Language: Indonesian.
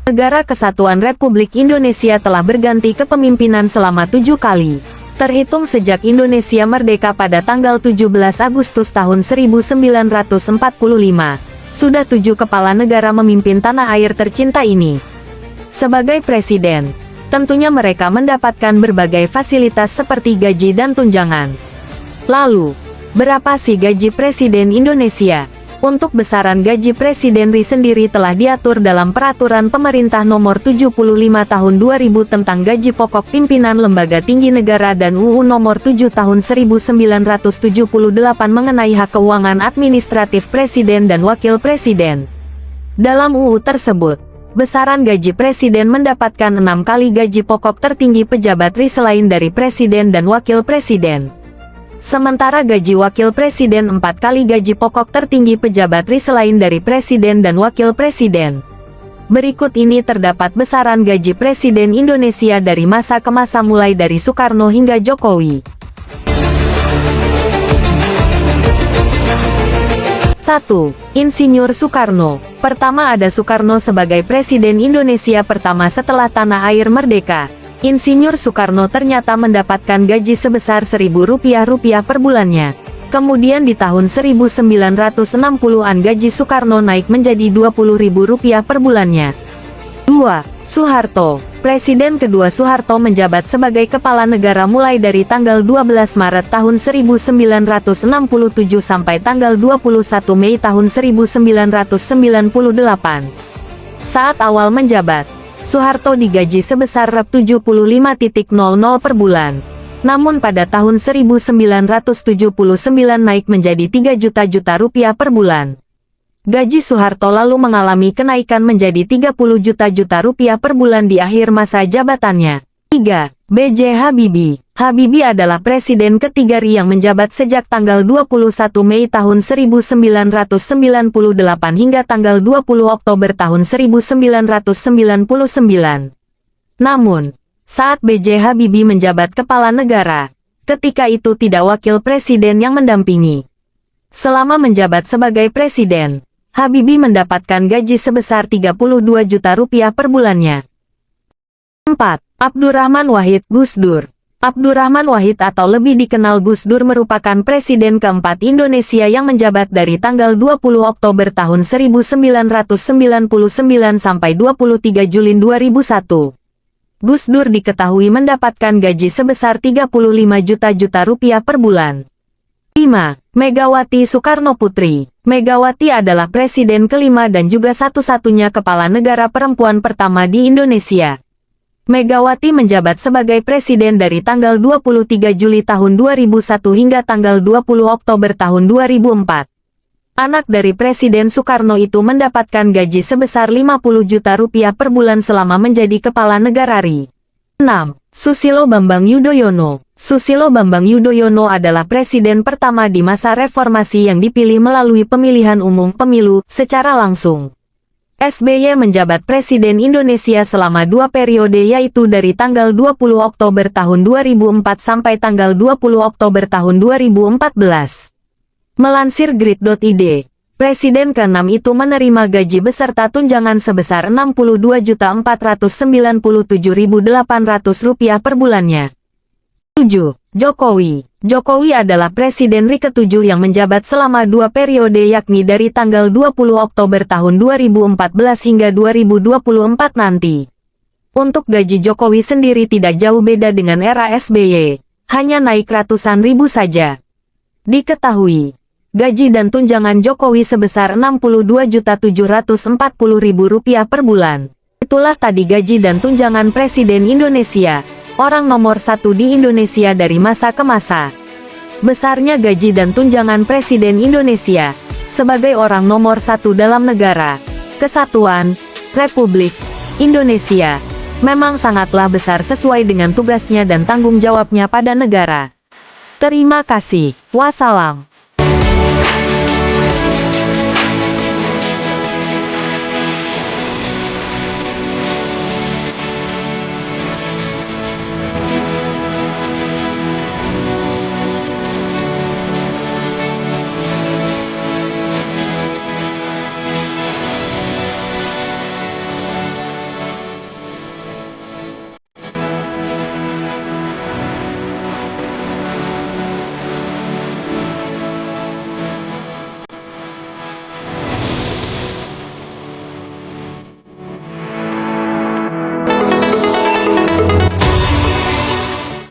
Negara Kesatuan Republik Indonesia telah berganti kepemimpinan selama 7 kali. Terhitung sejak Indonesia merdeka pada tanggal 17 Agustus tahun 1945, sudah 7 kepala negara memimpin tanah air tercinta ini. Sebagai presiden, tentunya mereka mendapatkan berbagai fasilitas seperti gaji dan tunjangan. Lalu, berapa sih gaji Presiden Indonesia? Untuk besaran gaji Presiden RI sendiri telah diatur dalam Peraturan Pemerintah Nomor 75 Tahun 2000 tentang Gaji Pokok Pimpinan Lembaga Tinggi Negara dan UU Nomor 7 Tahun 1978 mengenai hak keuangan administratif Presiden dan Wakil Presiden. Dalam UU tersebut, besaran gaji Presiden mendapatkan 6 kali gaji pokok tertinggi pejabat RI selain dari Presiden dan Wakil Presiden. Sementara gaji Wakil Presiden 4 kali gaji pokok tertinggi pejabat RI selain dari Presiden dan Wakil Presiden. Berikut ini terdapat besaran gaji Presiden Indonesia dari masa ke masa mulai dari Soekarno hingga Jokowi. 1. Insinyur Soekarno. Pertama ada Soekarno sebagai Presiden Indonesia pertama setelah tanah air merdeka. Insinyur Soekarno ternyata mendapatkan gaji sebesar Rp1.000 per bulannya. Kemudian di tahun 1960-an gaji Soekarno naik menjadi Rp20.000 per bulannya. 2. Soeharto. Presiden kedua Soeharto menjabat sebagai kepala negara mulai dari tanggal 12 Maret tahun 1967 sampai tanggal 21 Mei tahun 1998. Saat awal menjabat, Soeharto digaji sebesar Rp75.00 per bulan. Namun pada tahun 1979 naik menjadi 3 juta rupiah per bulan. Gaji Soeharto lalu mengalami kenaikan menjadi 30 juta rupiah per bulan di akhir masa jabatannya. 3. B.J. Habibie. Habibie adalah presiden ketiga RI yang menjabat sejak tanggal 21 Mei tahun 1998 hingga tanggal 20 Oktober tahun 1999. Namun, saat B.J. Habibie menjabat kepala negara, ketika itu tidak wakil presiden yang mendampingi. Selama menjabat sebagai presiden, Habibie mendapatkan gaji sebesar 32 juta rupiah per bulannya. 4. Abdurrahman Wahid Gus Dur. Abdurrahman Wahid atau lebih dikenal Gus Dur merupakan presiden keempat Indonesia yang menjabat dari tanggal 20 Oktober tahun 1999 sampai 23 Juli 2001. Gus Dur diketahui mendapatkan gaji sebesar 35 juta rupiah per bulan. 5. Megawati Soekarno Putri. Megawati adalah presiden kelima dan juga satu-satunya kepala negara perempuan pertama di Indonesia. Megawati menjabat sebagai presiden dari tanggal 23 Juli tahun 2001 hingga tanggal 20 Oktober tahun 2004. Anak dari Presiden Soekarno itu mendapatkan gaji sebesar 50 juta rupiah per bulan selama menjadi kepala negara RI. 6. Susilo Bambang Yudhoyono. Susilo Bambang Yudhoyono adalah presiden pertama di masa reformasi yang dipilih melalui pemilihan umum pemilu secara langsung. SBY menjabat Presiden Indonesia selama 2 periode yaitu dari tanggal 20 Oktober tahun 2004 sampai tanggal 20 Oktober tahun 2014. Melansir Grid.id, Presiden ke-6 itu menerima gaji beserta tunjangan sebesar Rp62.497.800 per bulannya. 7. Jokowi. Jokowi adalah Presiden RI ke-7 yang menjabat selama 2 periode yakni dari tanggal 20 Oktober tahun 2014 hingga 2024 nanti. Untuk gaji Jokowi sendiri tidak jauh beda dengan era SBY, hanya naik ratusan ribu saja. Diketahui, gaji dan tunjangan Jokowi sebesar Rp62.740.000 per bulan. Itulah tadi gaji dan tunjangan Presiden Indonesia, orang nomor 1 di Indonesia dari masa ke masa. Besarnya gaji dan tunjangan Presiden Indonesia, sebagai orang nomor 1 dalam negara Kesatuan Republik Indonesia, memang sangatlah besar sesuai dengan tugasnya dan tanggung jawabnya pada negara. Terima kasih. Wassalam.